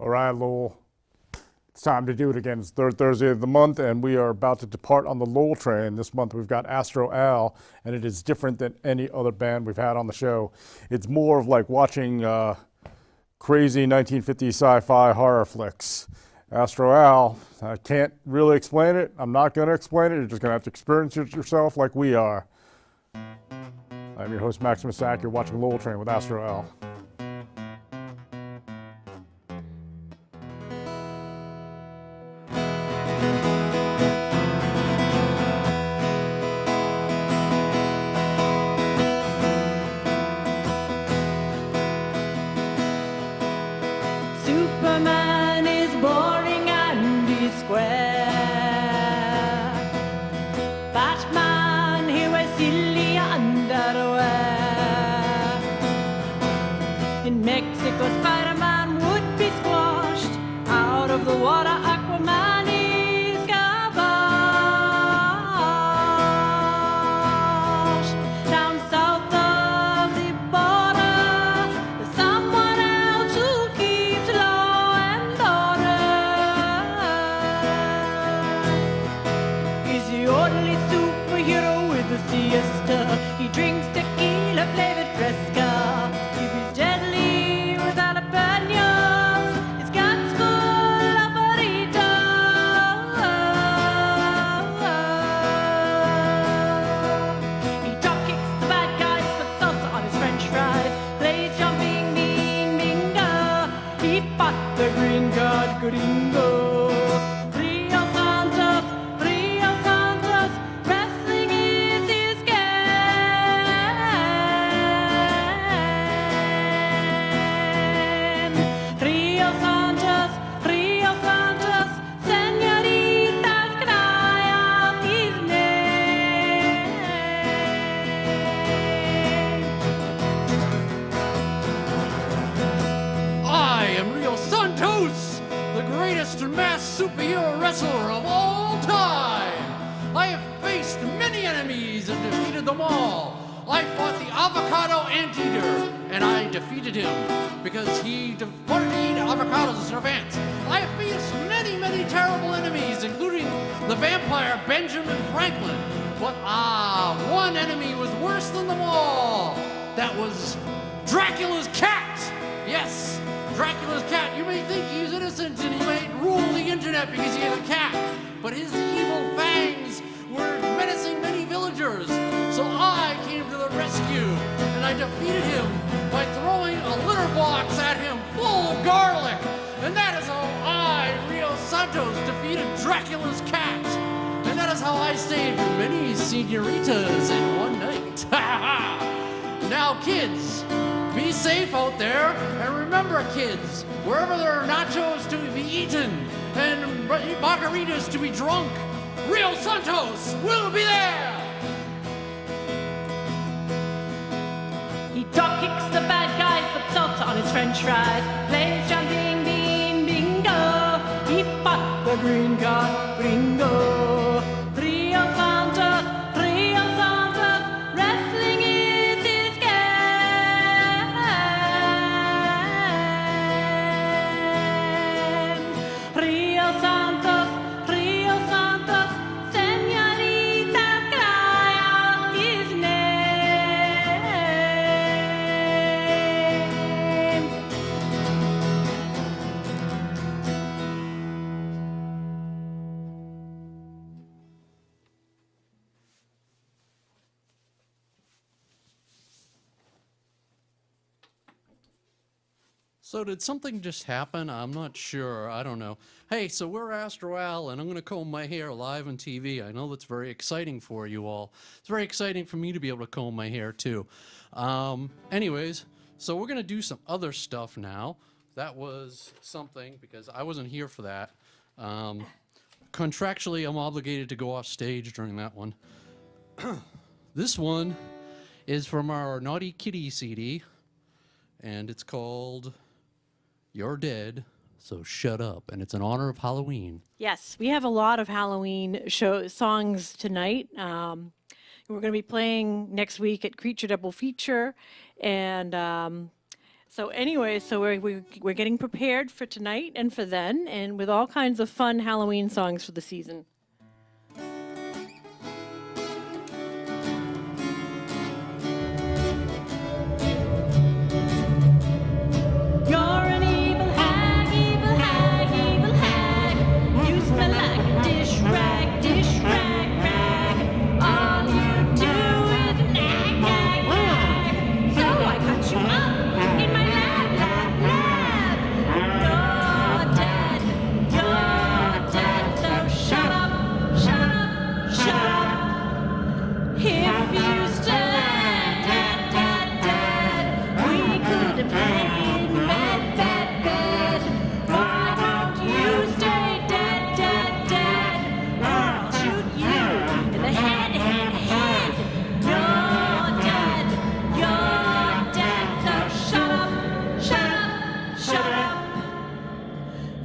All right, Lowell. It's time to do it again. It's the third Thursday of the month, and we are about to depart on the Lowell Train. This month we've got Astro Al, and it is different than any other band we've had on the show. It's more of like watching crazy 1950s sci-fi horror flicks. Astro Al, I can't really explain it. I'm not going to explain it. You're just going to have to experience it yourself like we are. I'm your host, Maximus Sack. You're watching Lowell Train with Astro Al. Superman is boring and he's square. Batman, he wears silly underwear. In Mexico, Spider-Man would be squashed. Out of the water, Aquaman is garbage. Down south of the border, there's someone else who keeps law and order. He's the only superhero with a siesta. He drinks tequila flavored fresca. If he's deadly without opinions, his guts full of burritos. He drop kicks the bad guys, puts salsa on his french fries, plays jumping bean bingo. He fought the green card gringo. Rio Santos, wrestling is his game. Rio Santos, señoritas cry out his name. I am Rio Santos, the greatest and masked superhero wrestler of all time. I have faced many enemies and defeated them all. I fought the avocado anteater, and I defeated him because he wanted to eat avocados instead of ants. I have faced many, many terrible enemies, including the vampire Benjamin Franklin. But one enemy was worse than them all. That was Dracula's cat. Yes, Dracula's cat. You may think he's innocent and he might rule the internet because he is a cat, but his evil fangs were menacing many villagers. So I came to the rescue and I defeated him by throwing a litter box at him full of garlic. And that is how I, Rio Santos, defeated Dracula's cat. And that is how I saved many senoritas in one night. Now, kids, be safe out there, and remember, kids, wherever there are nachos to be eaten and margaritas to be drunk, Rio Santos will be there! He drop kicks the bad guys, puts salsa on his french fries, plays jumping bean bingo. He fought the green card gringo. Rio Santos, wrestling is his game. Rio Santos, señoritas cry out his name. So did something just happen? I'm not sure. I don't know. Hey, so we're Astro Al, and I'm going to comb my hair live on TV. I know that's very exciting for you all. It's very exciting for me to be able to comb my hair, too. Anyways, so we're going to do some other stuff now. That was something, because I wasn't here for that. Contractually, I'm obligated to go off stage during that one. This one is from our Naughty Kitty CD, and it's called You're Dead, So Shut Up, and it's in honor of Halloween. Yes, we have a lot of Halloween songs tonight. We're going to be playing next week at Creature Double Feature, and So anyway, so we're getting prepared for tonight and for then, and with all kinds of fun Halloween songs for the season. You're an evil hag, evil hag, evil hag. You smell like a dish rag, rag. All you do is nag, nag, nag. So I cut you up in my lab. You're dead, so shut up, shut up, shut up. If you stand dead, we could have played bed. Why don't you stay dead? Or I'll shoot you in the head. You're dead, so shut up, shut up, shut up.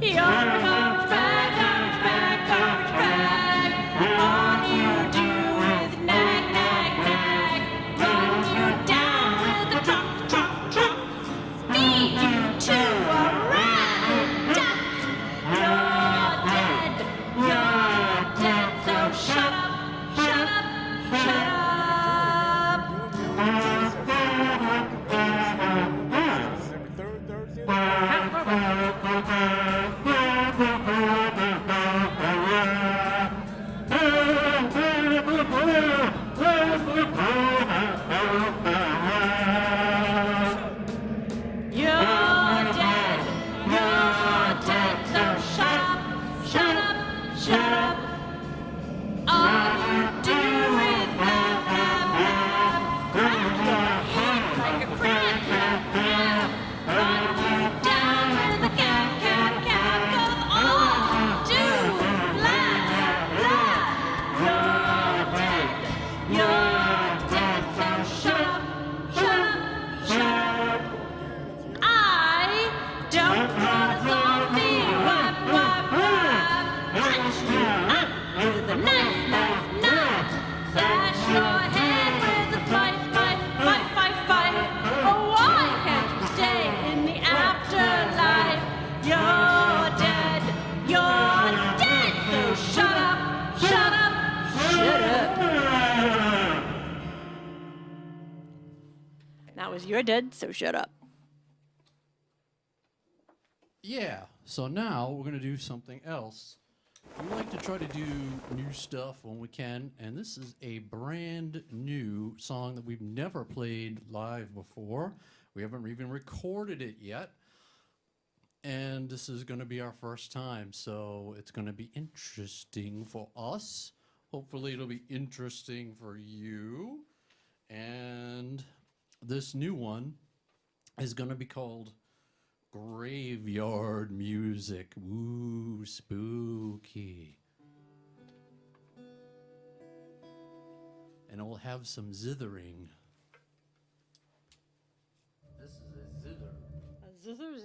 You're a garbage bag. All you do is nag. Run you down with a trunk. Feed you to a rat duck. You're dead, so shut up, shut up, shut up. Every third Thursday. You're dead, so shut up, shut up, shut up. All you do is crack your head like a crab. Run you down with a cab, 'cause all you do is laugh. You're dead, so shut up, shut up, shut up. I don't want a zombie wife. Punch you up with a nice knife. Slash your head with a slice. Oh, why can't you stay in the afterlife? You're dead, so shut up, shut up, shut up. That was You're Dead, so shut up. Yeah, so now we're going to do something else. We like to try to do new stuff when we can, and this is a brand new song that we've never played live before. We haven't even recorded it yet, and this is going to be our first time, so it's going to be interesting for us. Hopefully it'll be interesting for you. And this new one is going to be called Graveyard Music. Ooh, spooky. And it will have some zithering. This is a zither. Zither.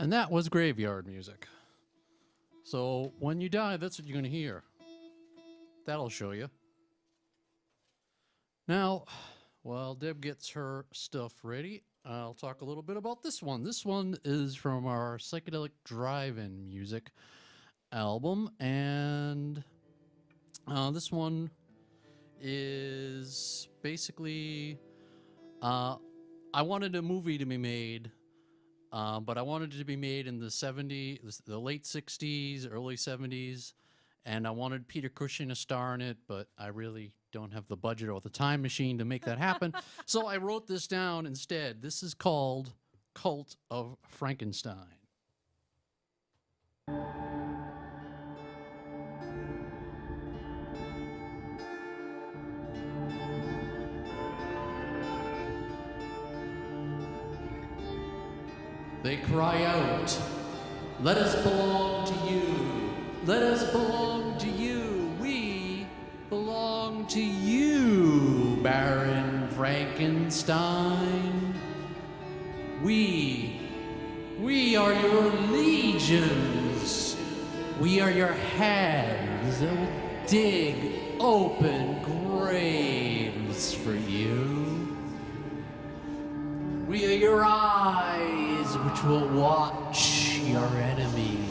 And that was graveyard music. So when you die, that's what you're going to hear. That'll show you. Now, while Deb gets her stuff ready, I'll talk a little bit about this one. This one is from our Psychedelic Drive-In Music album, and this one is basically, I wanted a movie to be made, but I wanted it to be made in the late 60s, early 70s, and I wanted Peter Cushing to star in it, but I really don't have the budget or the time machine to make that happen. So I wrote this down instead. This is called Cult of Frankenstein. They cry out, "Let us belong to you. Let us belong to you. We belong to you, Baron Frankenstein. We are your legions. We are your hands that will dig open graves for you. We are your eyes which will watch your enemies.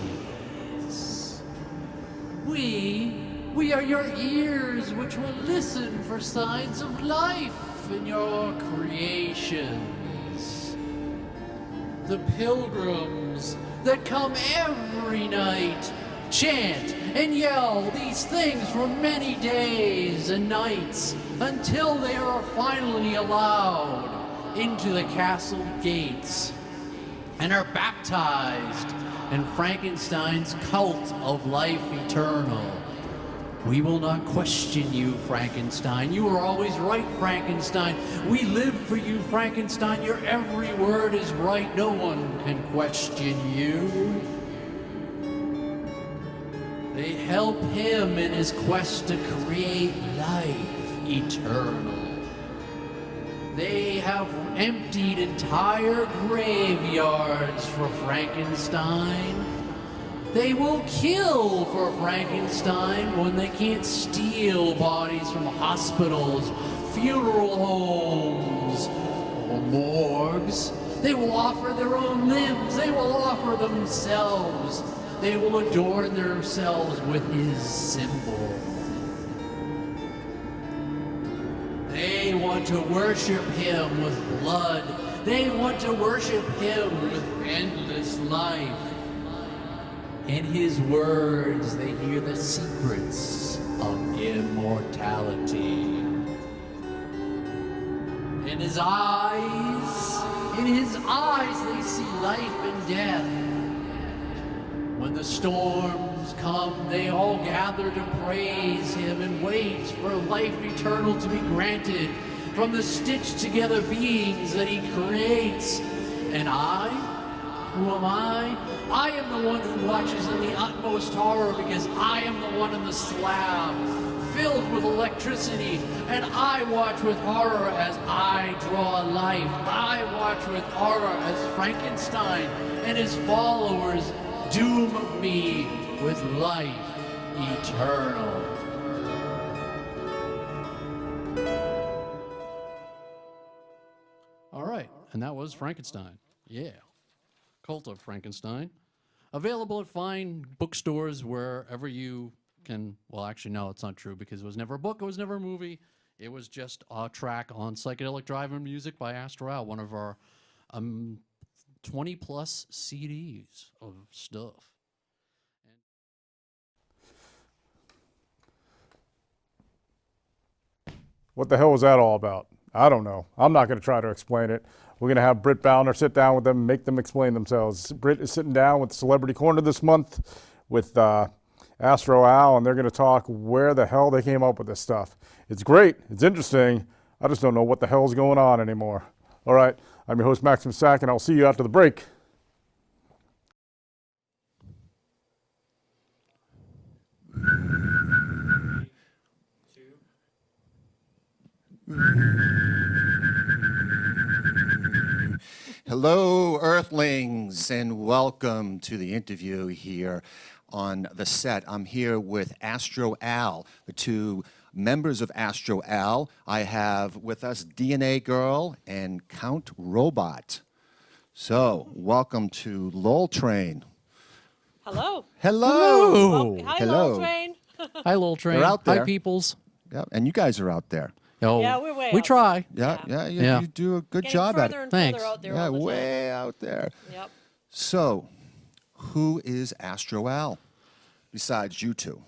We are your ears which will listen for signs of life in your creations. The pilgrims that come every night chant and yell these things for many days and nights until they are finally allowed into the castle gates and are baptized in Frankenstein's cult of life eternal. We will not question you, Frankenstein. You are always right, Frankenstein. We live for you, Frankenstein. Your every word is right. No one can question you. They help him in his quest to create life eternal. They have emptied entire graveyards for Frankenstein. They will kill for Frankenstein when they can't steal bodies from hospitals, funeral homes, or morgues. They will offer their own limbs. They will offer themselves. They will adorn themselves with his symbol. They want to worship him with blood. They want to worship him with endless life. In his words, they hear the secrets of immortality. In his eyes, they see life and death. When the storms come, they all gather to praise him and wait for life eternal to be granted from the stitched together beings that he creates. And I, who am I? I am the one who watches in the utmost horror because I am the one in the slab, filled with electricity, and I watch with horror as I draw life. I watch with horror as Frankenstein and his followers doom me with life eternal. All right, and that was Frankenstein. Yeah. Cult of Frankenstein. Available at fine bookstores wherever you can. Well, actually, no, it's not true because it was never a book, it was never a movie. It was just a track on Psychedelic Drive-In Music by Astro, one of our 20 plus CDs of stuff. What the hell was that all about? I don't know. I'm not going to try to explain it. We're going to have Britt Ballner sit down with them and make them explain themselves. Britt is sitting down with Celebrity Corner this month with Astro Al, and they're going to talk where the hell they came up with this stuff. It's great. It's interesting. I just don't know what the hell's going on anymore. All right. I'm your host, Maximus Sack, and I'll see you after the break. Hello, Earthlings, and welcome to the interview here on the set. I'm here with Astro Al, the two members of Astro Al. I have with us DNA Girl and Count Robot. So, welcome to Lowell Train. Hello. Hello. Hi, Hello. Lowell Train. Hi, Lowell Train. They're out there. Hi, peoples. Yeah, and you guys are out there. Oh, Yeah, we're way we out try. Yeah, you, Yeah. you do a good Getting job at further it. and Thanks. further out there Yeah, all the time. way out there. Yep. So, who is Astro Al besides you two?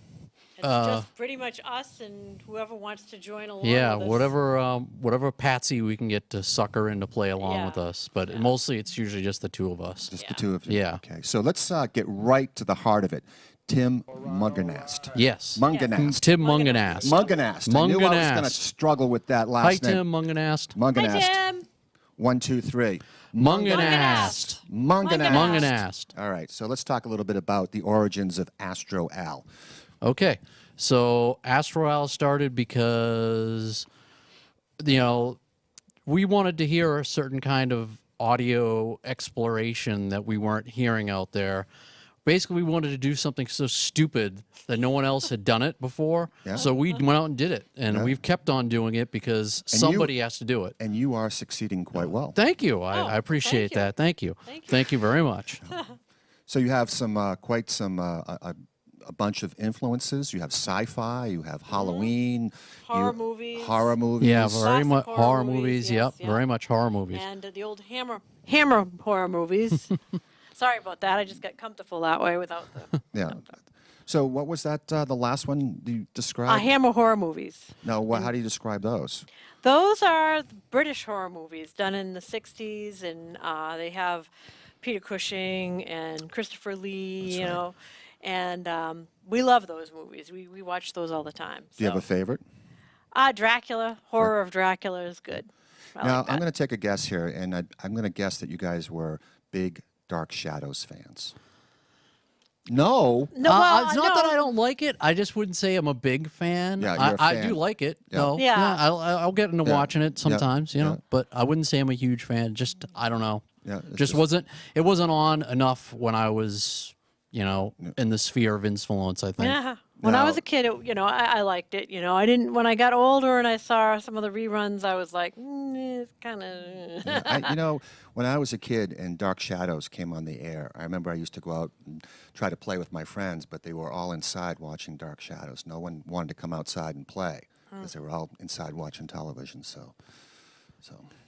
It's just pretty much us and whoever wants to join along Yeah, with us. whatever Patsy we can get to sucker in to play along Yeah. with us. But mostly it's usually just the two of us. Just Yeah. the two of you? Yeah. Okay, so let's get right to the heart of it. Tim Munganast. Yes. Munganast. Tim Munganast. Munganast. I knew I was going to Munganast. struggle with that Hi, last name. Tim Munganast. Munganast. Hi, Tim. 1, 2, 3. Munganast. Munganast. Munganast. All right, so let's talk a little bit about the origins of Astro Al. Okay. So Astro Al started because, we wanted to hear a certain kind of audio exploration that we weren't hearing out there. Basically, we wanted to do something so stupid that no one else had done it before. Yeah. So we went out and did it. And we've kept on doing it because And somebody has to do it. And you are succeeding quite well. Thank you. Oh, I appreciate thank you. that. Thank you. Thank you. Thank you very much. So you have some a bunch of influences. You have sci-fi. You have Halloween. Horror movies. Horror movies. Yeah, very Classic much horror horror movies, movies. yes, Yep, yeah. very much horror movies. And the old hammer horror movies. Sorry about that. I just got comfortable that way without the Yeah. So what was that? The last one you described? hammer horror movies. No. How do you describe those? Those are the British horror movies done in the 60s, and they have Peter Cushing and Christopher Lee, That's you right. know. And we love those movies. We watch those all the time. Do you have a favorite? Dracula, Horror of Dracula is good. I Now like that. I'm going to take a guess here, and I'm going to guess that you guys were big Dark Shadows fans. No. No, well, it's not that no. I don't like it. I just wouldn't say I'm a big fan. Yeah, you're a I fan. do like it. Yeah. No, Yeah. I'll get into Yeah. watching it sometimes, Yeah. know. But I wouldn't say I'm a huge fan. Just I don't know. Yeah, it's just wasn't. It wasn't on enough when I was, in the sphere of influence. I think. Yeah. When I Now- was a kid, I liked it. I didn't. When I got older and I saw some of the reruns, I was like, it's kind of. When I was a kid and Dark Shadows came on the air, I remember I used to go out and try to play with my friends, but they were all inside watching Dark Shadows. No one wanted to come outside and play because they were all inside watching television. So,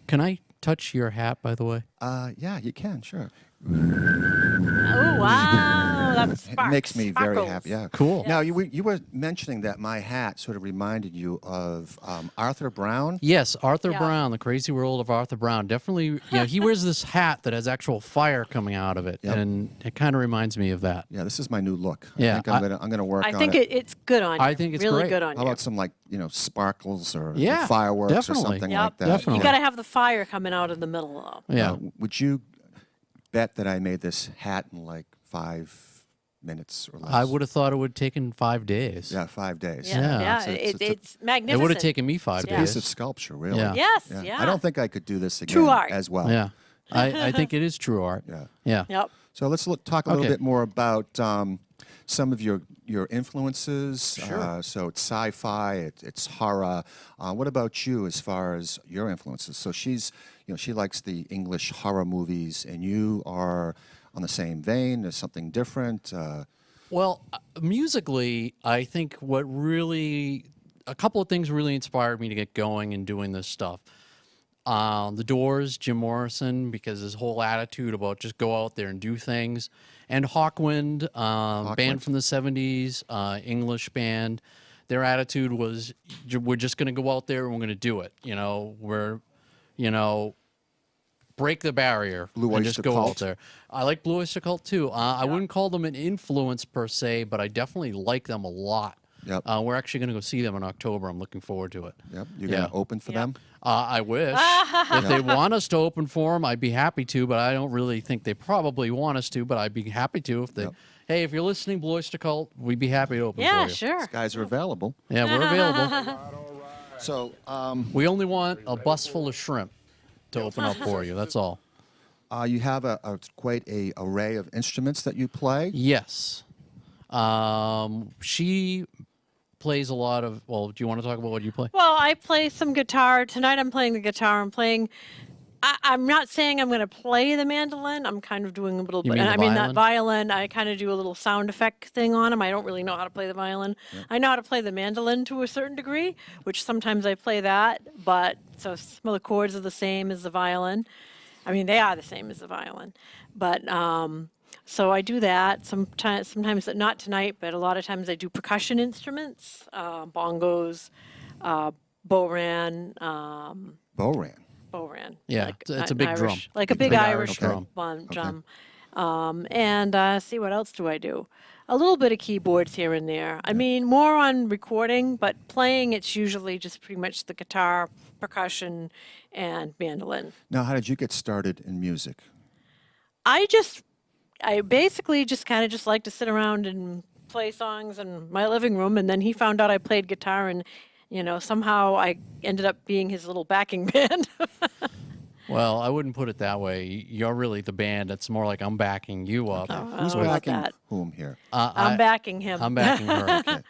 Can I touch your hat, by the way? yeah, you can, sure. Oh wow, that's It makes me very sparkles. happy. Yeah. Cool. Now you were mentioning that my hat sort of reminded you of Arthur Brown. Yes, Arthur Yeah. Brown, the crazy world of Arthur Brown. Definitely, he wears this hat that has actual fire coming out of it, Yep. and it kind of reminds me of that. Yeah, this is my new look. Yeah, I think I'm gonna work I on think it. it's good on you. I think it's really great. good on How you. about some sparkles or Yeah, fireworks definitely. or something Yep. like that? Definitely. You got to have the fire coming out of the middle, though. Yeah. Would you bet that I made this hat in like 5 minutes or less? I would have thought it would have taken 5 days. Yeah, 5 days. Yeah. It's It magnificent. would have taken me 5 It's a days. piece of sculpture, really. Yeah. Yes, Yeah. yeah. I don't think I could do this again True art. as well. Yeah. I think it is true art. Yeah. Yeah. Yep. So let's talk a little Okay. bit more about some of your influences. Sure. So it's sci-fi, it's horror. What about you as far as your influences? So she likes the English horror movies, and you are on the same vein. There's something different. Well, musically, I think a couple of things really inspired me to get going and doing this stuff. The Doors, Jim Morrison, because his whole attitude about just go out there and do things. And Hawkwind, band from the 70s, English band. Their attitude was, we're just going to go out there and we're going to do it. Break the barrier Blue and Oyster just go Cult. out there. I like Blue Oyster Cult too. I wouldn't call them an influence per se, but I definitely like them a lot. Yep. We're actually going to go see them in October. I'm looking forward to it. Yep. You're going to open for them? I wish. If they want us to open for them, I'd be happy to, but I don't really think they probably want us to, but I'd be happy to if they. Yep. Hey, if you're listening, Blue Oyster Cult, we'd be happy to open Yeah, for you. sure. These guys are available. Yeah, we're available. So We only want a bus full of shrimp to open up for you. That's all. You have quite a array of instruments that you play. Yes. She plays a lot of. Well, do you want to talk about what you play? Well, I play some guitar. Tonight I'm playing the guitar. I'm not saying I'm going to play the mandolin. I'm kind of doing a little You bit. mean the I mean, that violin? violin, I kind of do a little sound effect thing on them. I don't really know how to play the violin. I know how to play the mandolin to a certain degree, which sometimes I play that. But so some of the chords are the same as the violin. I mean, they are the same as the violin. But so I do that. Sometimes not tonight, but a lot of times I do percussion instruments, bongos, boran. Boran. Yeah, like it's a an big Irish, drum. like a big big Irish Irish drum. And see, what else do I do? A little bit of keyboards here and there. I mean, more on recording, but playing, it's usually just pretty much the guitar, percussion, and mandolin. Now, how did you get started in music? I basically just kind of just like to sit around and play songs in my living room, and then he found out I played guitar, and somehow I ended up being his little backing band. Well, I wouldn't put it that way. You're really the band. It's more like I'm backing you up. Who's about backing that. whom here? I'm backing him. I'm backing her. Okay.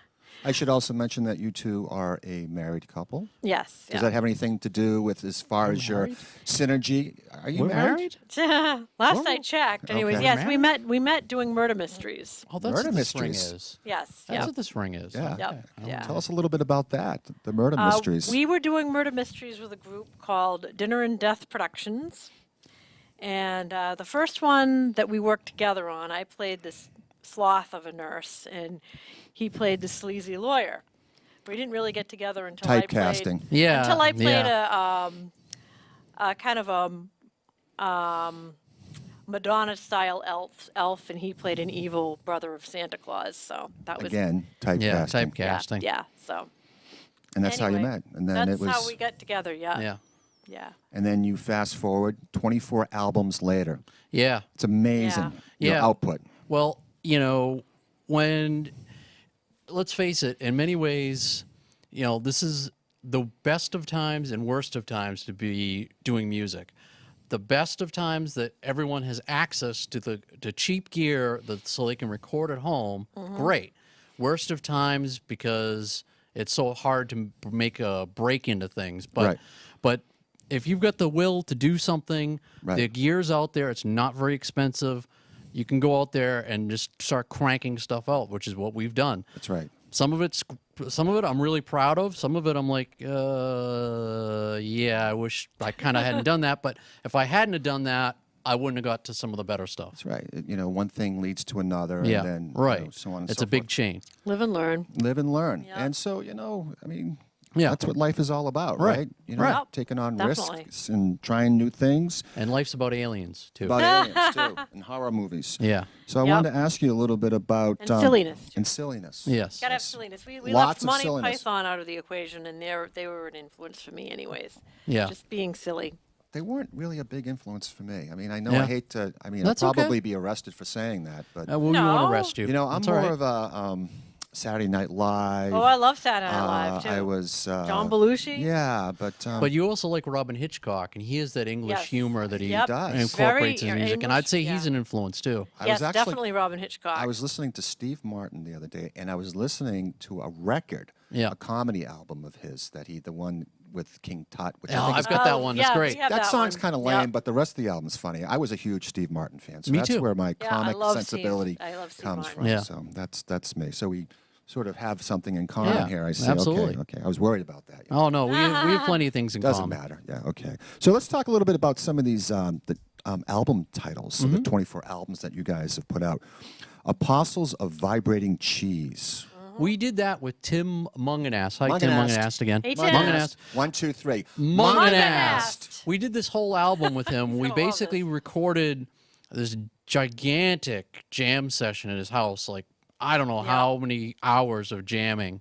I should also mention that you two are a married couple. Yes. Does that have anything to do with as far as your synergy? Are you We're married? Last I checked. Anyways, Okay. yes, we met doing murder mysteries. Oh, that's Murder what this ring mysteries. is. Yes. That's Yep. what this ring is. Yeah. Yep. Yeah. Tell us a little bit about that, the murder mysteries. We were doing murder mysteries with a group called Dinner and Death Productions. And the first one that we worked together on, I played this sloth of a nurse, and he played the sleazy lawyer. We didn't really get together until Typecasting. Yeah. until I played yeah. a kind of Madonna-style elf, and he played an evil brother of Santa Claus. So that was Again, typecasting. Yeah, yeah, typecasting. yeah. So And that's how you anyway, met. And then that's it was how we got together. Yeah, Yeah. yeah. and then you fast forward 24 albums later. Yeah. It's amazing. Your Yeah. output. Well, let's face it, in many ways, this is the best of times and worst of times to be doing music. The best of times that everyone has access to the cheap gear so they can record at home, great. Worst of times because it's so hard to make a break into things. But if you've got the will to do something, the gear's out there, it's not very expensive. You can go out there and just start cranking stuff out, which is what we've done. That's right. Some of it I'm really proud of. Some of it I'm like, yeah, I wish I kind of hadn't done that. But if I hadn't have done that, I wouldn't have got to some of the better stuff. That's right. One thing leads to another, Yeah, and then right. So on and It's so a big forth. chain. Live and learn. Live and learn. Yeah. And so, I mean, Yeah. that's what life is all about, Right. right? Right. Yep, Taking on definitely. risks and trying new things. And life's about aliens, too. About aliens, too, and horror movies. Yeah. So I Yep. wanted to ask you a little bit about... And silliness, too. And silliness. Yes. Gotta have silliness. We Lots left of Monty silliness. Python out of the equation, and they were an influence for me, anyways. Yeah. Just being silly. They weren't really a big influence for me. I mean, I know Yeah. I hate to... I mean, That's I'll okay. probably be arrested for saying that, but... We won't No. arrest you. I'm That's all more right. of a Saturday Night Live. Oh, I love Saturday Night Live, too. I was... John Belushi? Yeah, but... But you also like Robin Hitchcock, and he has that English Yes. humor that he Yep. does. incorporates in Very his music. And I'd English, say yeah. he's an influence, too. I Yes, was actually, definitely Robin Hitchcock. I was listening to Steve Martin the other day, and I was listening to a record, Yeah. a comedy album of his the one with King Tut. Which Oh, I think I've is, got that one. That's yeah, great. we have that song's one. kind of Yep. lame, but the rest of the album's funny. I was a huge Steve Martin fan, so Me that's too. where my Yeah, I comic love sensibility Steve. I love Steve comes Martin. from. Yeah. So that's me. So we sort of have something in common Yeah, here. I say, absolutely. okay. I was worried about that. Oh, no, we have plenty of things in Doesn't common. matter. Yeah, okay. So let's talk a little bit about some of these album titles, so Mm-hmm. the 24 albums that you guys have put out. Apostles of Vibrating Cheese. We did that with Tim Mungenast. Hi, Tim Mungenast. Mungenast again. Hey, Tim. Mungenast. 1, 2, 3. Mungenast. We did this whole album with him. We So basically obvious. recorded this gigantic jam session at his house, like I don't know how many hours of jamming.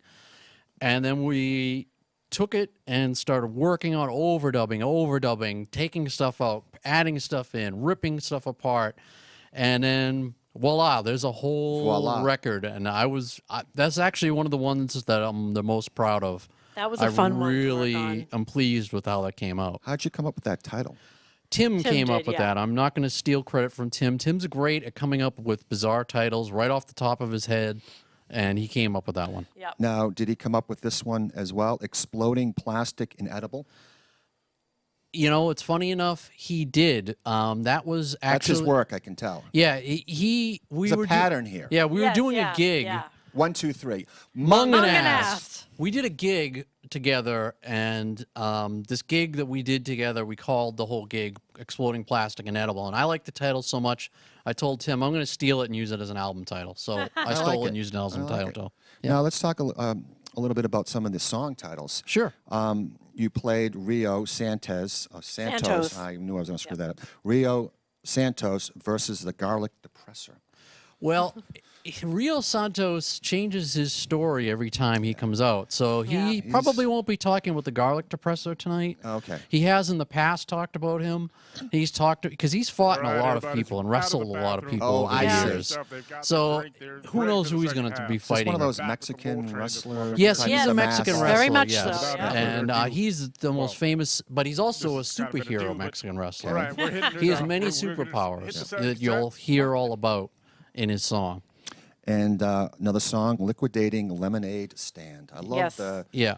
And then we took it and started working on overdubbing, taking stuff out, adding stuff in, ripping stuff apart. And then voila, there's a whole Voila. record. And that's actually one of the ones that I'm the most proud of. That was a fun one to work really on. am pleased with how that came out. How'd you come up with that title? Tim came up did, with yeah. that. I'm not going to steal credit from Tim. Tim's great at coming up with bizarre titles right off the top of his head, and he came up with that one. Yep. Now, did he come up with this one as well? Exploding plastic inedible? You know, it's funny enough, he did. That was actually That's his work, I can tell. Yeah, we There's were a pattern here. Yeah, we were Yes, doing yeah, a gig. yeah. 1, 2, 3. Munganast. We did a gig together, and this gig that we did together, we called the whole gig "Exploding Plastic and Edible." And I liked the title so much, I told Tim I'm going to steal it and use it as an album title. So I stole it and used it as an album title. Too. Yeah. Now, let's talk a little bit about some of the song titles. Sure. You played Rio Santos. Santos. I knew I was going to screw that up. Rio Santos versus the Garlic Depressor. Well, Rio Santos changes his story every time he comes out. So he probably won't be talking with the Garlic Depressor tonight. Okay. He has in the past talked about him. He's talked because he's fought All a right, lot of everybody, people and out of wrestled the a lot of bathroom. people Oh, over I the see. years. They've got So the drink there. who Ready knows for who the he's going second to half. be Is this fighting? One of those Back with the Mexican Lowell Train this wrestler. morning. Yes, types he's of a Mexican masks. wrestler. Very much yes. so, yeah. And he's the most Well, famous, but he's also a this has kinda been a superhero do, but- Mexican wrestler. All right, we're hitting it He has up. many We're gonna hit the superpowers second that you'll set. hear all about in his song. And another song, Liquidating Lemonade Stand. I love Yes. the, Yeah.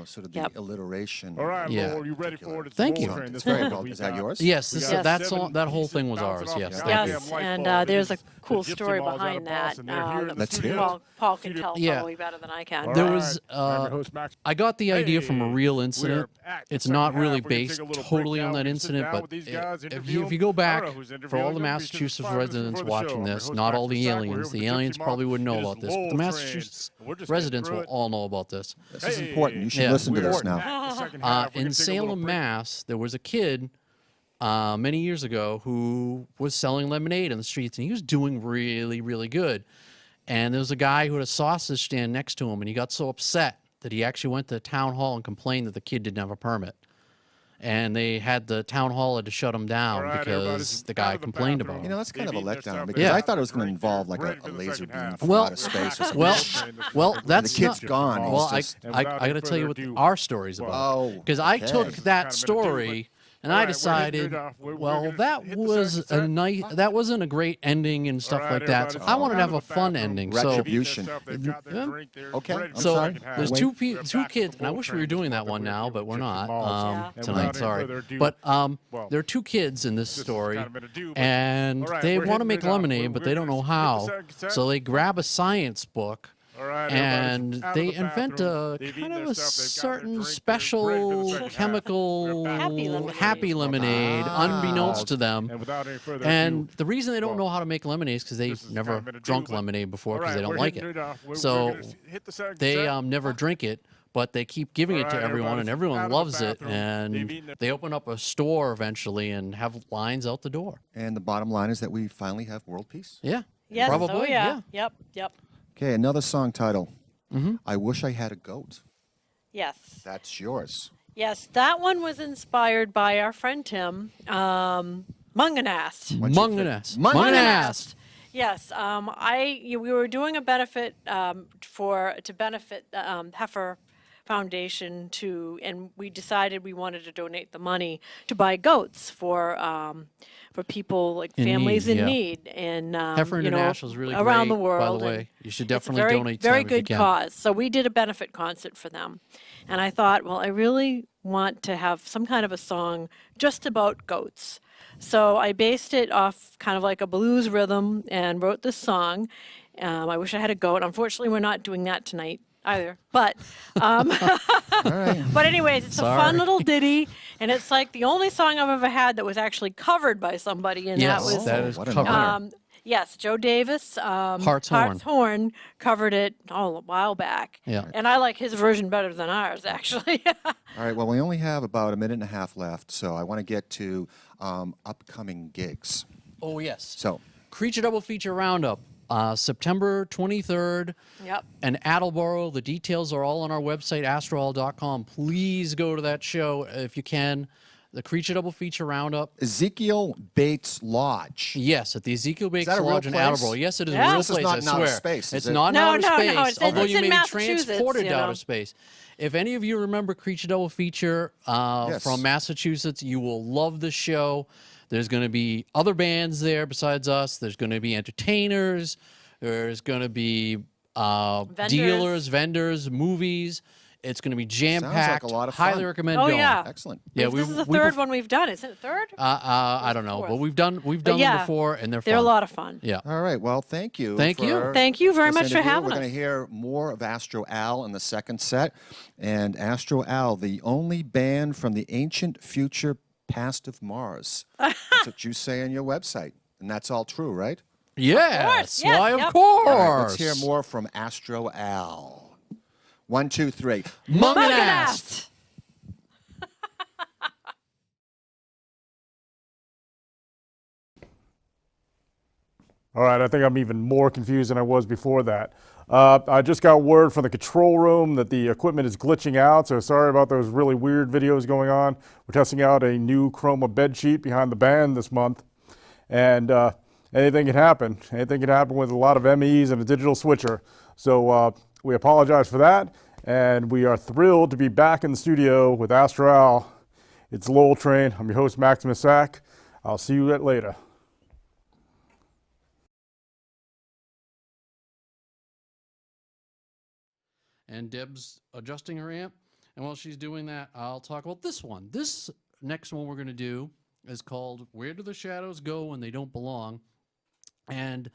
sort of the Yep. alliteration. All right, Yeah. Lowell, you ready for it? It's Thank Lowell you. Train this It's very morning. well. We Is that got- yours? Yes, we this, got that 7 song, that whole pieces thing was bouncing ours. off Yes, the thank goddamn you. Yes, light and bulb. It there's a is cool the story gypsy moths out behind of that. Boston. They're here in the Let's hear it. studio. Paul can tell Yeah. probably better than I can. All There right. was, I'm your host, Max. I got the idea from a Hey, real we're incident. at the It's second not half. really We're gonna based take a little totally break on now. that We're gonna sit incident, down but with these guys, if interview you go them. I back don't know who's for all interviewing the them. We Massachusetts just 5 minutes residents before the watching show. I'm your this, host, not Max all the Verstappen. We're aliens. here with The aliens gypsy probably moths. wouldn't know It is about this, but Lowell the Train. Massachusetts We're just residents getting will through it. all know about this. This is important. You should Yeah, listen to we're this important. now. At the second half, we're gonna In take a little Salem, break. Mass, there was a kid many years ago who was selling lemonade in the streets, and he was doing really, really good. And there was a guy who had a sausage stand next to him, and he got so upset that he actually went to the town hall and complained that the kid didn't have a permit. And they had the town hall had to shut him down All right, everybody, because this is the out guy of the complained bathroom. about You him. know, that's kind of a They've eaten their letdown stuff. because Yeah. I thought it was going to Drink involve there. like Ready a for the laser second beam half. from Well- outer space or something. Well, that's the kid's not, gone. He's Well, just- I got to tell you what our story's about. Oh, Because I okay. took This is that kind of a story and All I right, we're hitting it decided, off. We're well, gonna that hit the was second a set. nice, that wasn't a great ending and stuff All right, like that. So everybody, I wanted to out have of a the fun bathroom. ending. Retribution. They've got their Yeah. drink there. Okay, Ready for I'm So the sorry. second half. there's Wait. two We're two back kids, with and I Lowell wish we Train were doing this that month. one We're now, here but with we're Gypsy not Moths. Yeah. And tonight. without any Sorry, further ado, but well, there are two kids in this has story, kinda been a do, but- and All right, they we're want to hitting make it up. lemonade, but We're they don't know gonna hit the how. second set. So they grab a science book. All right, And everybody's out of they the invent bathroom. a They've kind eaten of their a stuff. They've got their certain drink. They're ready for the special second half. chemical We're back. Happy lemonade. unbeknownst to them. And without any further And ado, the reason they don't well, know how to make lemonade is because they've this is never kind of a drunk do, but- lemonade before all because right, they don't we're like hitting it. off. We're So gonna hit the second they set. never drink it, but they keep giving it All to right, everyone, and everybody's everyone out of the loves it. bathroom. They've And eaten it. they open up a store eventually and have lines out the door. And the bottom line is that we finally have world peace. Yeah, Yes. probably. Oh yeah. Yep. Yep. Okay, another song title. Mm-hmm. I Wish I Had a Goat. Yes. That's yours. Yes. That one was inspired by our friend Tim. Munganast. Munganast. Munganast. Yes, we were doing a benefit to benefit Heifer Foundation and we decided we wanted to donate the money to buy goats for people like In families need, in yeah. need and Heifer International is really around great, the world. by the and way. You should it's a definitely very, donate to very them if you good can. cause. So we did a benefit concert for them, and I thought, well, I really want to have some kind of a song just about goats. So I based it off kind of like a blues rhythm and wrote this song. I wish I had a goat. Unfortunately, we're not doing that tonight either. But but anyways, it's a fun Sorry. little ditty, and it's like the only song I've ever had that was actually covered by somebody, and Yes, that was that is what an covered. honor. yes, Joe Davis. Heart's Horn. Horn covered it a while back. Yeah. And I like his version better than ours, actually. All right, well, we only have about a minute and a half left, so I want to get to upcoming gigs. Oh, yes. So, Creature Double Feature Roundup, September 23rd. Yep. And Attleboro. The details are all on our website, astroall.com. Please go to that show if you can. The Creature Double Feature Roundup. Ezekiel Bates Lodge. Yes, at the Ezekiel Bates that a real Lodge in place? Attleboro. Yes, it is Yeah. a real This is place, not I in outer swear. space, is It's it? not in No, outer no, no, space, it's- although it's you in may be Massachusetts, transported you to know. outer space. If any of you remember Creature Double Feature Yes. from Massachusetts, you will love the show. There's going to be other bands there besides us. There's going to be entertainers. There's going to be dealers, vendors, movies. It's going to be jam-packed. Sounds like a lot of Highly fun. recommend Oh, going. yeah. Excellent. Yeah, this is the third one we've done. Isn't it third? I don't know, but fourth? we've done them yeah, before, and they're fun. They're a lot of fun. Yeah. All right. Well, thank you. Thank you. for Thank you very this much for interview. having We're going us. to hear more of Astro Al in the second set. And Astro Al, the only band from the ancient future past of Mars. That's what you say on your website. And that's all true, right? Yes. yes, Why, of yep. course. All right, let's hear more from Astro Al. 1, 2, 3. Munganast. All right, I think I'm even more confused than I was before that. I just got word from the control room that the equipment is glitching out, so sorry about those really weird videos going on. We're testing out a new chroma bed sheet behind the band this month, and anything can happen. Anything can happen with a lot of MEs and a digital switcher. So we apologize for that, and we are thrilled to be back in the studio with Astro Al. It's Lowell Train. I'm your host, Maximus Sack. I'll see you later. And Deb's adjusting her amp. And while she's doing that, I'll talk about this one. This next one we're going to do is called Where Do the Shadows Go When They Don't Belong? And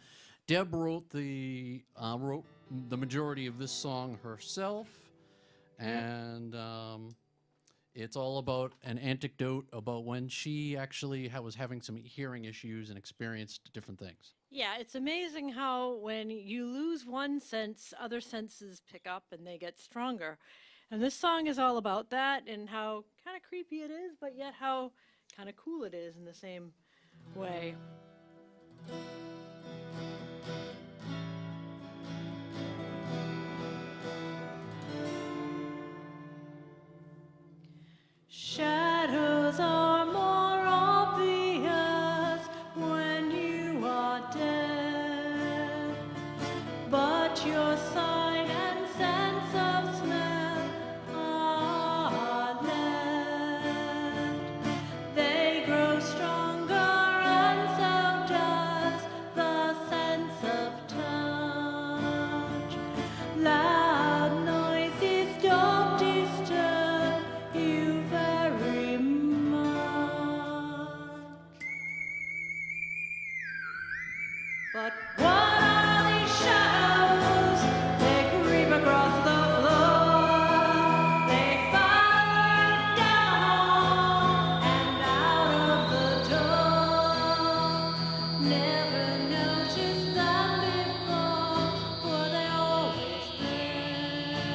Deb wrote the majority of this song herself. And it's all about an anecdote about when she actually was having some hearing issues and experienced different things. Yeah, it's amazing how when you lose one sense, other senses pick up and they get stronger. And this song is all about that and how kind of creepy it is, but yet how kind of cool it is in the same way. Shadows are more obvious when you are dead, but your sight and sense of smell are left. They grow stronger and so does the sense of touch. Loud noises don't disturb you very much. But what are these shadows? They creep across the floor. They follow down and out of the door. Never noticed them before. Were they always there?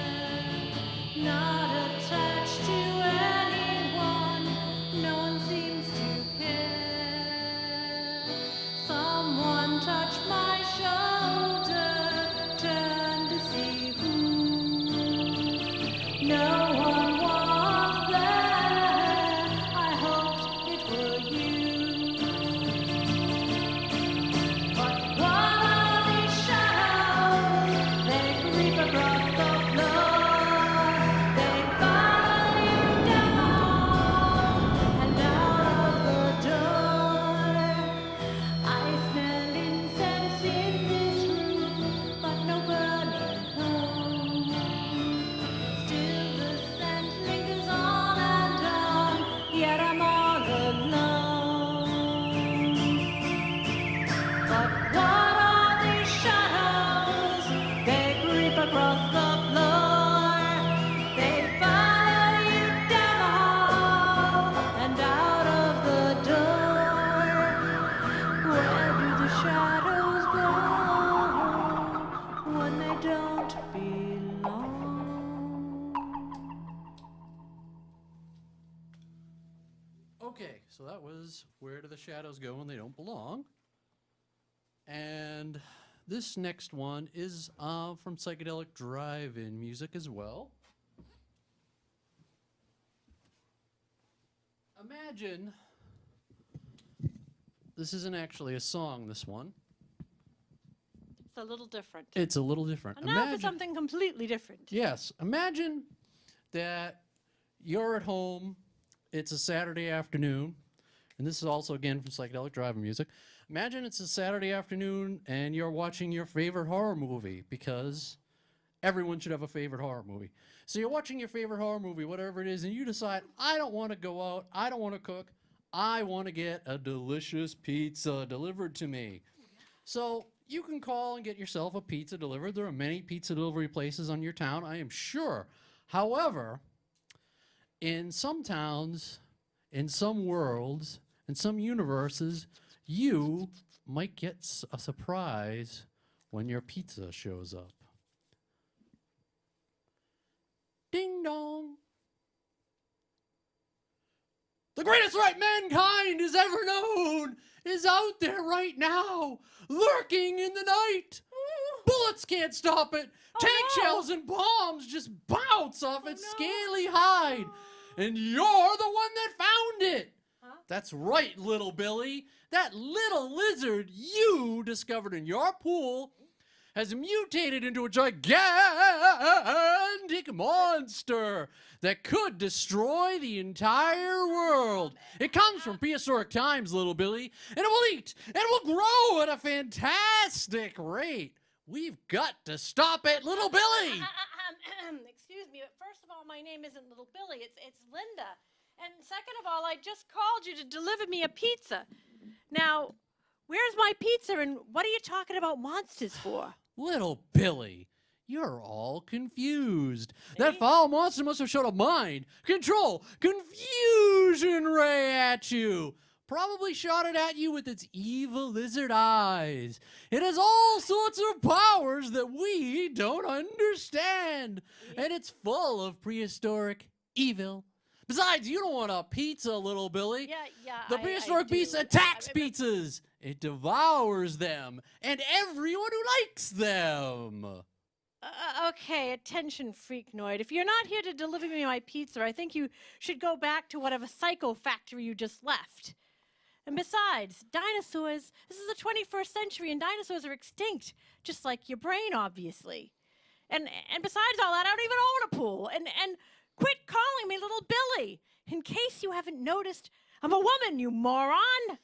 Not attached to anyone. No one seems to care. Someone touched my shoulder, turned to see who. No one was there. I hoped it were you. But what are these shadows? They creep across the floor. They follow you down and out of the door. I smell incense in this room, but no burning coal. Still the scent lingers on and on, yet I'm all alone. But what are these shadows? They creep across the floor. They follow you down the hall and out of the door. Where do the shadows go when they don't belong? Okay, so that was Where Do the Shadows Go When They Don't Belong? And this next one is from Psychedelic Drive-In Music as well. Imagine, this isn't actually a song, this one. It's a little different. It's a little different. And now for something completely different. Yes, imagine that you're at home, it's a Saturday afternoon, and this is also, again, from Psychedelic Driving Music. Imagine it's a Saturday afternoon and you're watching your favorite horror movie, because everyone should have a favorite horror movie. So you're watching your favorite horror movie, whatever it is, and you decide, I don't want to go out, I don't want to cook, I want to get a delicious pizza delivered to me. So you can call and get yourself a pizza delivered. There are many pizza delivery places on your town, I am sure. However, in some towns, in some worlds, in some universes, you might get a surprise when your pizza shows up. Ding dong. The greatest threat mankind has ever known is out there right now, lurking in the night. Bullets can't stop it. Tank shells and bombs just bounce off its scaly hide. And you're the one that found it. That's right, little Billy. That little lizard you discovered in your pool has mutated into a gigantic monster that could destroy the entire world. It comes from prehistoric times, little Billy, and it will eat and it will grow at a fantastic rate. We've got to stop it, little Billy. Excuse me, but first of all, my name isn't Little Billy, it's Linda. And second of all, I just called you to deliver me a pizza. Now, where's my pizza and what are you talking about monsters for? Little Billy, you're all confused. That foul monster must have shot a mind, control, confusion ray at you. Probably shot it at you with its evil lizard eyes. It has all sorts of powers that we don't understand. And it's full of prehistoric evil. Besides, you don't want a pizza, little Billy. Yeah, The prehistoric beast attacks pizzas. It devours them. And everyone who likes them. Okay, attention, freaknoid. If you're not here to deliver me my pizza, I think you should go back to whatever psycho factory you just left. And besides, dinosaurs, this is the 21st century and dinosaurs are extinct, just like your brain, obviously. And besides all that, I don't even own a pool. And quit calling me Little Billy. In case you haven't noticed, I'm a woman, you moron.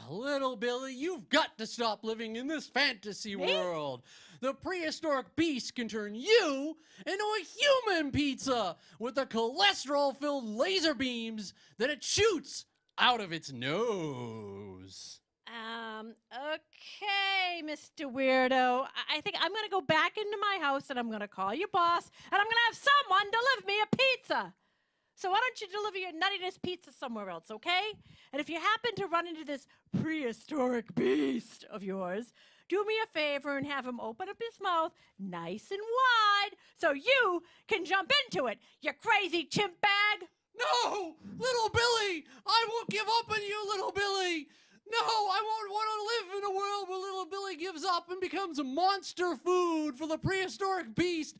Little Billy, you've got to stop living in this fantasy world. The prehistoric beast can turn you into a human pizza with the cholesterol-filled laser beams that it shoots out of its nose. Okay, Mr. Weirdo. I think I'm going to go back into my house and I'm going to call your boss and I'm going to have someone deliver me a pizza. So why don't you deliver your nuttiness pizza somewhere else, okay? And if you happen to run into this prehistoric beast of yours, do me a favor and have him open up his mouth nice and wide so you can jump into it, you crazy chimp bag. No! Little Billy! I won't give up on you, little Billy! No, I won't want to live in a world where little Billy gives up and becomes monster food for the prehistoric beast.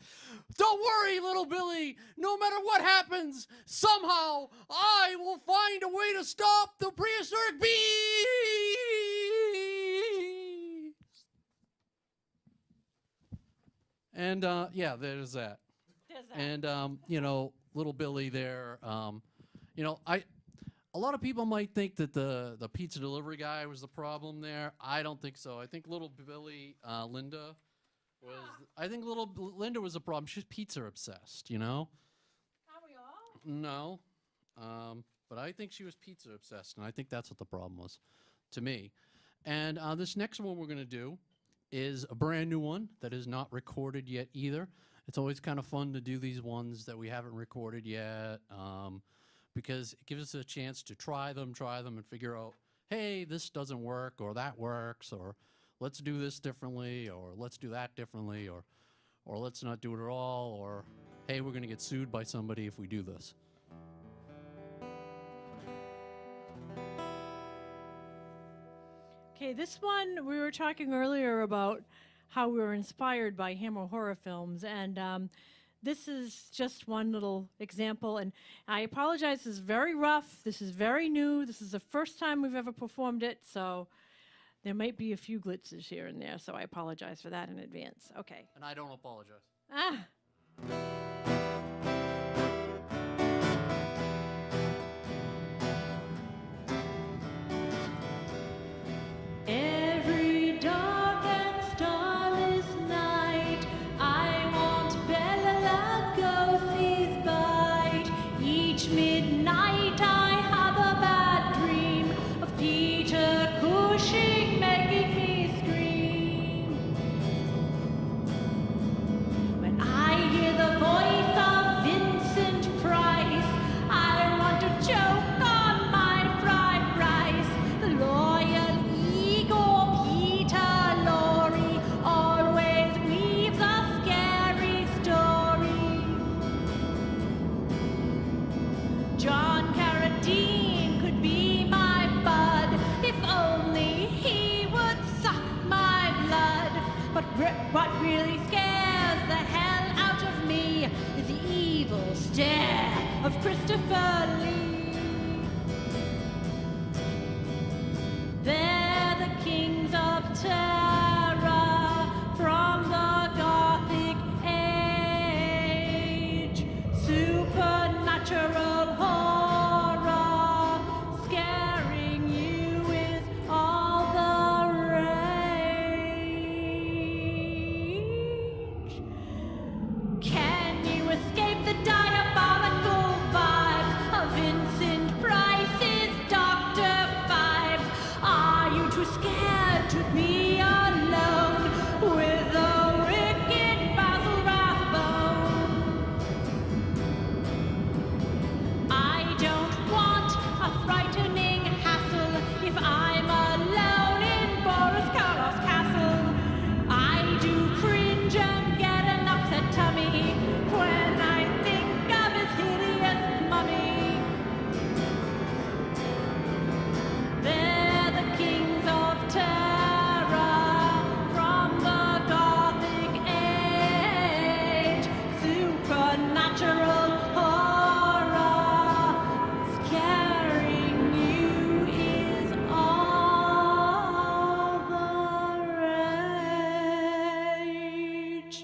Don't worry, little Billy. No matter what happens, somehow I will find a way to stop the prehistoric beast. And, yeah, there's that. And, little Billy there, a lot of people might think that the pizza delivery guy was the problem there. I don't think so. I think little Billy, Linda, Linda was the problem. She's pizza obsessed, you know? Are we all? No. But I think she was pizza obsessed, and I think that's what the problem was to me. And this next one we're going to do is a brand new one that is not recorded yet either. It's always kind of fun to do these ones that we haven't recorded yet. Because it gives us a chance to try them and figure out, hey, this doesn't work, or that works, or let's do this differently, or let's do that differently, or let's not do it at all, or hey, we're going to get sued by somebody if we do this. Okay, this one, we were talking earlier about how we were inspired by Hammer horror films, and this is just one little example, and I apologize, this is very rough, this is very new, this is the first time we've ever performed it, so there might be a few glitches here and there, so I apologize for that in advance. Okay. And I don't apologize. Ah. really scares the hell out of me is the evil stare of Christopher Lee. They're the kings of terror from the Gothic age. Supernatural horror, scaring you with all the rage. Can you escape the diabolical vibes of Vincent Price's Dr. Fives? Are you too scared to be alone with the wicked Basil Rathbone? I don't want a frightening hassle if I'm alone in Boris Karloff's castle. I do cringe and get an upset tummy when I think of his hideous mummy. They're the kings of terror from the Gothic age. Supernatural horror, scaring you is all the rage.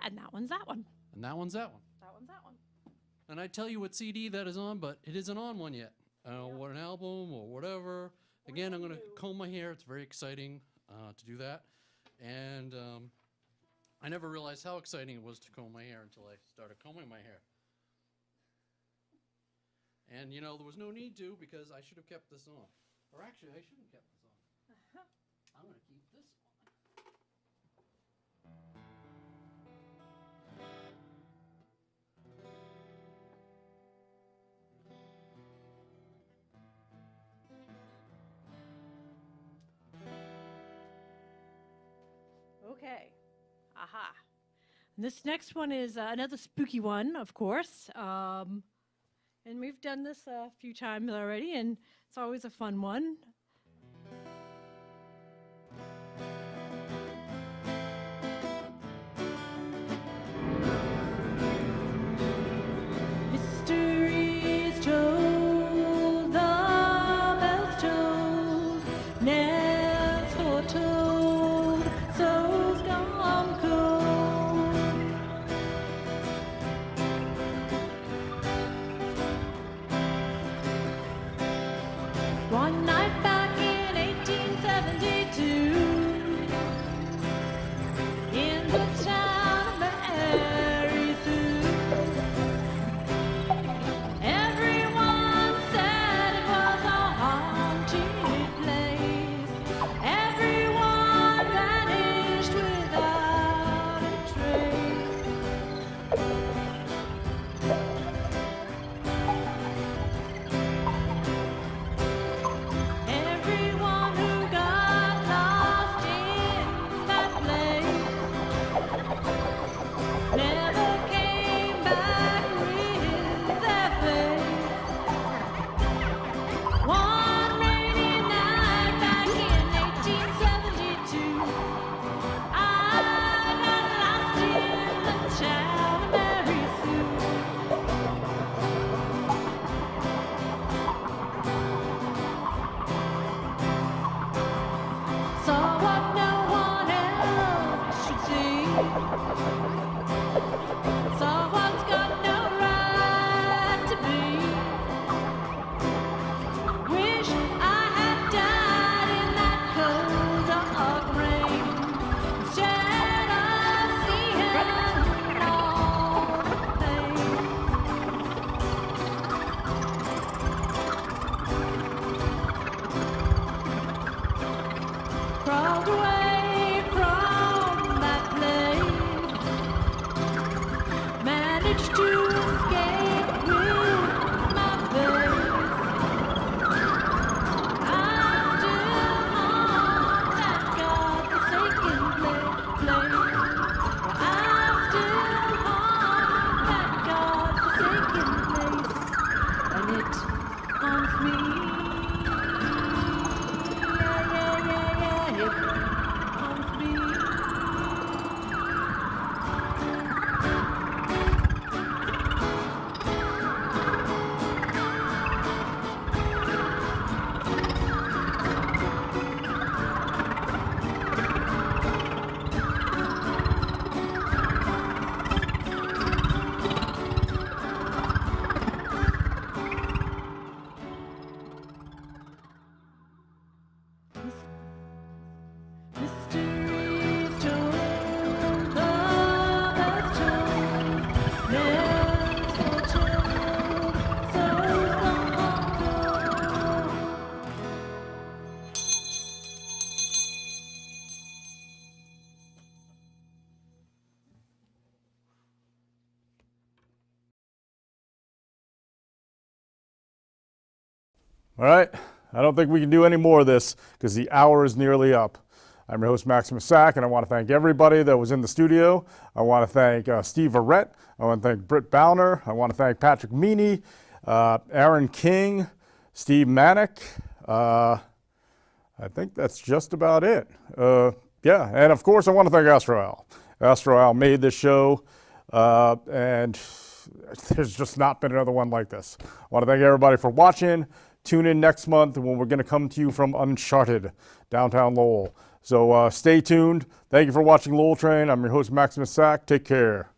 And that one's that one. And that one's that one. That one's that one. And I tell you what CD that is on, but it isn't on one yet. What an album or whatever. Again, I'm going to comb my hair. It's very exciting to do that. And I never realized how exciting it was to comb my hair until I started combing my hair. And, you know, there was no need to because I should have kept this on. Or actually, I shouldn't have kept this on. I'm going to keep this on. Okay. Aha. And this next one is another spooky one, of course. And we've done this a few times already, and it's always a fun one. Mysteries told, the bells told, nails foretold, souls gone cold. One night back in 1872, in the town of Mary Sue, everyone said it was a haunted place. Everyone vanished without a trace. Everyone who got lost in that place never came back with their face. One rainy night back in 1872, I got lost in the town of Mary Sue. Saw what no one else should see. Saw what's got no right to be. Wish I had died in that cold dark rain instead of seeing all the pain. Crawled away from that place, managed to escape with my face. I still haunt that godforsaken place. I still haunt that godforsaken place, and it haunts me. Yeah, yeah, yeah, yeah, it haunts me. All right, I don't think we can do any more of this because the hour is nearly up. I'm your host, Maximus Sack, and I want to thank everybody that was in the studio. I want to thank Steve Arrett. I want to thank Britt Bowner. I want to thank Patrick Meany, Aaron King, Steve Manick. I think that's just about it. Yeah, and of course, I want to thank Astro Al. Astro Al made this show, and there's just not been another one like this. I want to thank everybody for watching. Tune in next month when we're going to come to you from Uncharted, downtown Lowell. So stay tuned. Thank you for watching Lowell Train. I'm your host, Maximus Sack. Take care.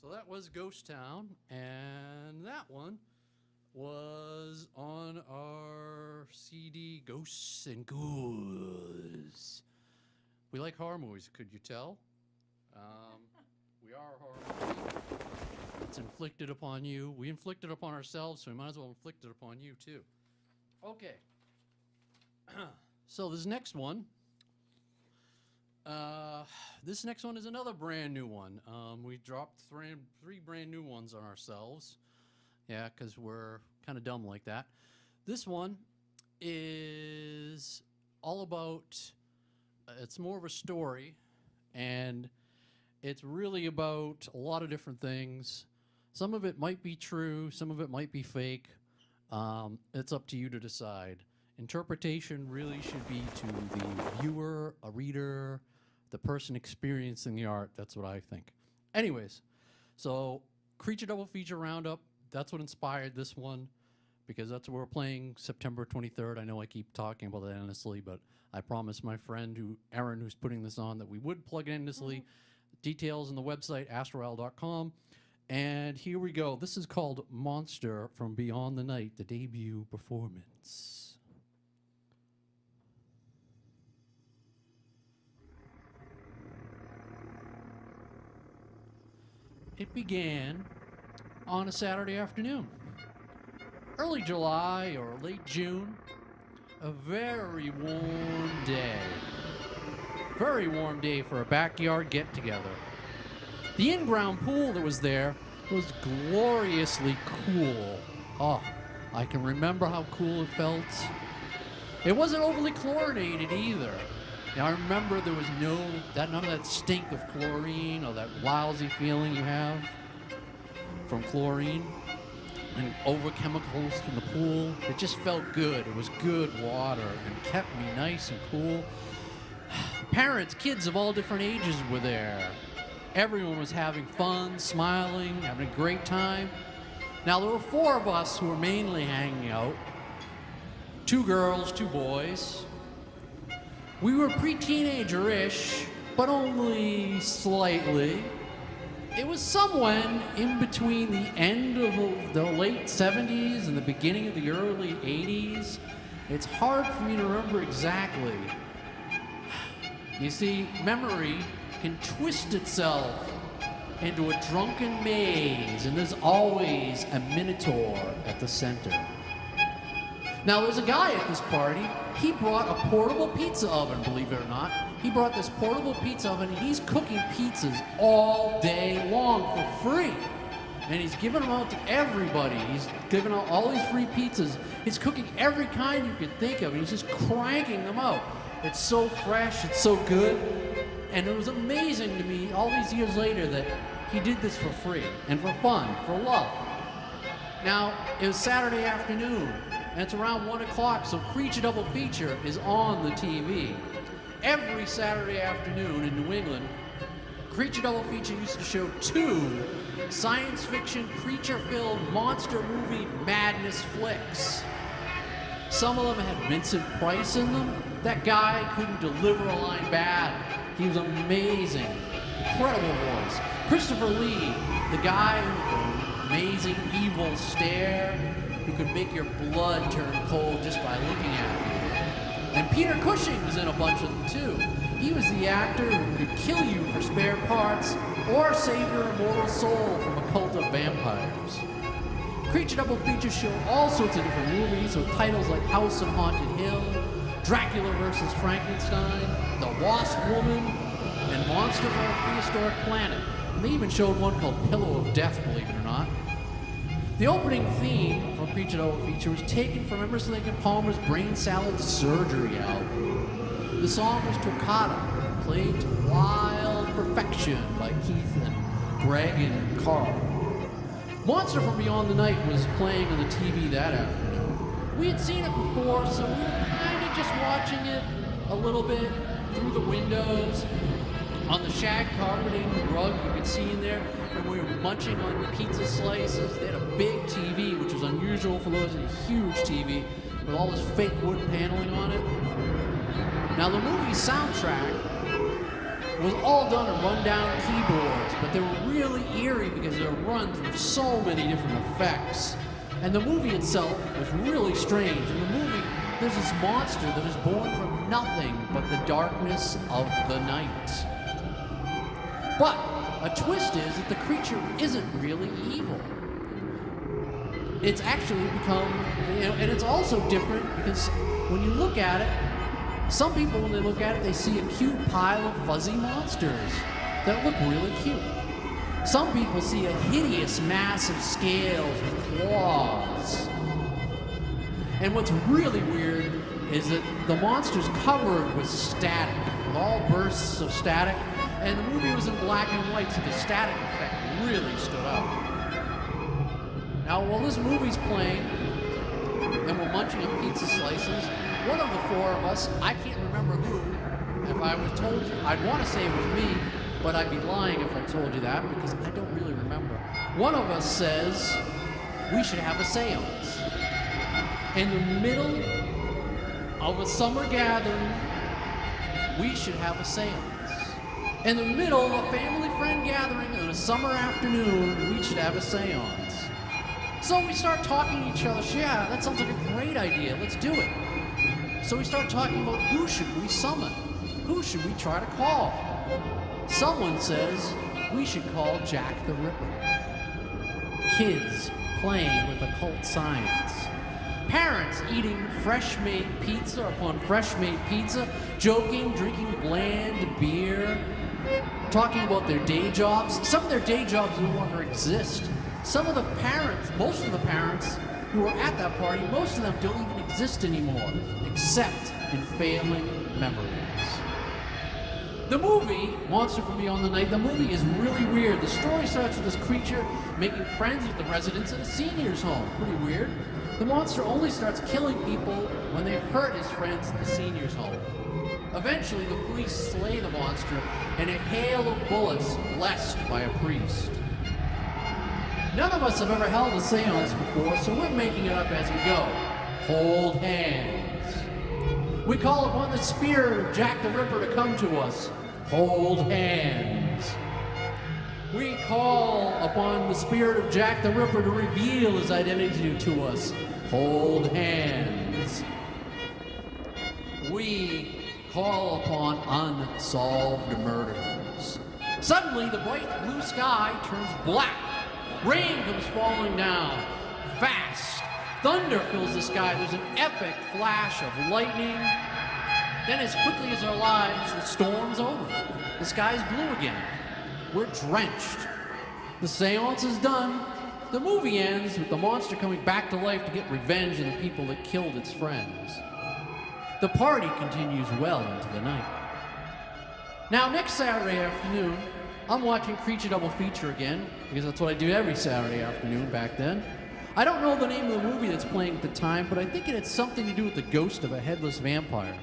So that was Ghost Town, and that one was on our CD, Ghosts and Ghouls. We like horror movies, could you tell? We are a horror movie. It's inflicted upon you. We inflict it upon ourselves, so we might as well inflict it upon you, too. Okay. So this next one is another brand new one. We dropped three brand new ones on ourselves. Yeah, because we're kind of dumb like that. This one is all about, it's more of a story, and it's really about a lot of different things. Some of it might be true, some of it might be fake. It's up to you to decide. Interpretation really should be to the viewer, a reader, the person experiencing the art. That's what I think. Anyways, so Creature Double Feature Roundup, that's what inspired this one, because that's what we're playing September 23rd. I know I keep talking about that endlessly, but I promised my friend, Aaron, who's putting this on, that we would plug it endlessly. Details on the website, astroal.com. And here we go. This is called Monster from Beyond the Night, the debut performance. It began on a Saturday afternoon. Early July or late June. A very warm day. Very warm day for a backyard get-together. The in-ground pool that was there was gloriously cool. Oh, I can remember how cool it felt. It wasn't overly chlorinated either. Now, I remember there was none of that stink of chlorine or that lousy feeling you have from chlorine and over chemicals in the pool. It just felt good. It was good water and kept me nice and cool. Parents, kids of all different ages were there. Everyone was having fun, smiling, having a great time. Now, there were four of us who were mainly hanging out. 2 girls, 2 boys. We were pre-teenager-ish, but only slightly. It was somewhere in between the end of the late 70s and the beginning of the early 80s. It's hard for me to remember exactly. You see, memory can twist itself into a drunken maze, and there's always a minotaur at the center. Now, there's a guy at this party. He brought a portable pizza oven, believe it or not. He brought this portable pizza oven, and he's cooking pizzas all day long for free. And he's giving them out to everybody. He's giving out all these free pizzas. He's cooking every kind you could think of, and he's just cranking them out. It's so fresh, it's so good. And it was amazing to me all these years later that he did this for free and for fun, for love. Now, it was Saturday afternoon, and it's around 1 o'clock, so Creature Double Feature is on the TV. Every Saturday afternoon in New England, Creature Double Feature used to show 2 science fiction, creature-filled monster movie madness flicks. Some of them had Vincent Price in them. That guy couldn't deliver a line bad. He was amazing. Incredible voice. Christopher Lee, the guy with an amazing evil stare who could make your blood turn cold just by looking at you. And Peter Cushing was in a bunch of them too. He was the actor who could kill you for spare parts or save your immortal soul from a cult of vampires. Creature Double Feature showed all sorts of different movies with titles like House on Haunted Hill, Dracula vs. Frankenstein, The Wasp Woman, and Monster from a Prehistoric Planet. And they even showed one called Pillow of Death, believe it or not. The opening theme for Creature Double Feature was taken from Emerson Lake and Palmer's Brain Salad Surgery album. The song was Toccata, played to wild perfection by Keith and Greg and Carl. Monster from Beyond the Night was playing on the TV that afternoon. We had seen it before, so we were kind of just watching it a little bit through the windows. On the shag carpeting rug you could see in there, and we were munching on pizza slices. They had a big TV, which was unusual for those, a huge TV with all this fake wood paneling on it. Now the movie soundtrack was all done on run-down keyboards, but they were really eerie because they were run through so many different effects. And the movie itself was really strange. In the movie, there's this monster that is born from nothing but the darkness of the night. But a twist is that the creature isn't really evil. It's actually become, and it's also different because when you look at it, some people, when they look at it, they see a cute pile of fuzzy monsters that look really cute. Some people see a hideous mass of scales with claws. And what's really weird is that the monster's covered with static, with all bursts of static, and the movie was in black and white, so the static effect really stood out. Now, while this movie's playing, and we're munching on pizza slices, one of the four of us, I can't remember who, if I was told you, I'd want to say it was me, but I'd be lying if I told you that, because I don't really remember. One of us says, we should have a seance. In the middle of a summer gathering, we should have a seance. In the middle of a family friend gathering on a summer afternoon, we should have a seance. So we start talking to each other, yeah, that sounds like a great idea, let's do it. So we start talking about who should we summon? Who should we try to call? Someone says we should call Jack the Ripper. Kids playing with occult science. Parents eating fresh-made pizza upon fresh-made pizza, joking, drinking bland beer, talking about their day jobs. Some of their day jobs no longer exist. Some of the parents, most of the parents who were at that party, most of them don't even exist anymore, except in failing memories. The movie, Monster from Beyond the Night, the movie is really weird. The story starts with this creature making friends with the residents at a senior's home. Pretty weird. The monster only starts killing people when they hurt his friends at the senior's home. Eventually, the police slay the monster in a hail of bullets blessed by a priest. None of us have ever held a seance before, so we're making it up as we go. Hold hands. We call upon the spirit of Jack the Ripper to come to us. Hold hands. We call upon the spirit of Jack the Ripper to reveal his identity to us. Hold hands. We call upon unsolved murders. Suddenly, the bright blue sky turns black. Rain comes falling down, fast. Thunder fills the sky. There's an epic flash of lightning. Then as quickly as our lives, the storm's over. The sky's blue again. We're drenched. The seance is done. The movie ends with the monster coming back to life to get revenge on the people that killed its friends. The party continues well into the night. Now, next Saturday afternoon, I'm watching Creature Double Feature again, because that's what I do every Saturday afternoon back then. I don't know the name of the movie that's playing at the time, but I think it had something to do with the ghost of a headless vampire.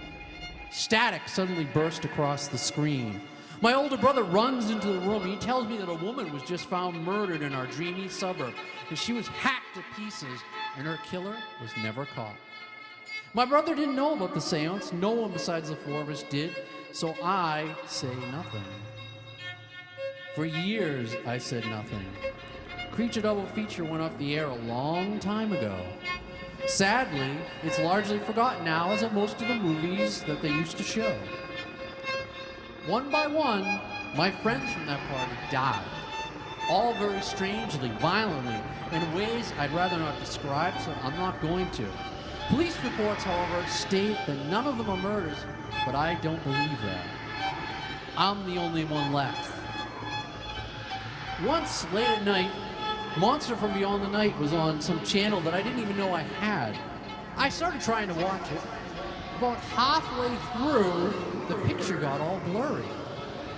Static suddenly burst across the screen. My older brother runs into the room and he tells me that a woman was just found murdered in our dreamy suburb, and she was hacked to pieces, and her killer was never caught. My brother didn't know about the seance. No one besides the four of us did, so I say nothing. For years, I said nothing. Creature Double Feature went off the air a long time ago. Sadly, it's largely forgotten now, as are most of the movies that they used to show. One by one, my friends from that party died. All very strangely, violently, in ways I'd rather not describe, so I'm not going to. Police reports, however, state that none of them are murders, but I don't believe that. I'm the only one left. Once, late at night, Monster from Beyond the Night was on some channel that I didn't even know I had. I started trying to watch it. About halfway through, the picture got all blurry.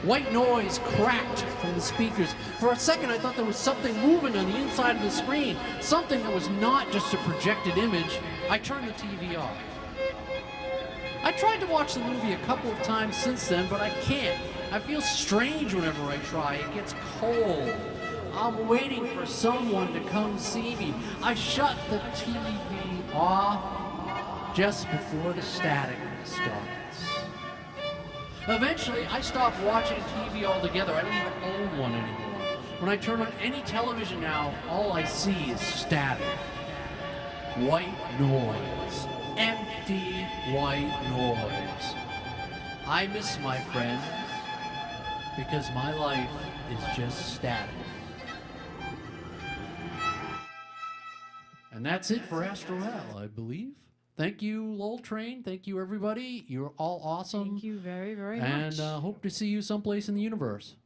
White noise cracked from the speakers. For a second, I thought there was something moving on the inside of the screen, something that was not just a projected image. I turned the TV off. I tried to watch the movie a couple of times since then, but I can't. I feel strange whenever I try. It gets cold. I'm waiting for someone to come see me. I shut the TV off just before the static starts. Eventually, I stopped watching TV altogether. I don't even own one anymore. When I turn on any television now, all I see is static. White noise. Empty white noise. I miss my friends because my life is just static. And that's it for Astro Al, I believe. Thank you, Lowell Train. Thank you, everybody. You're all awesome. Thank you very, very much. And hope to see you someplace in the universe.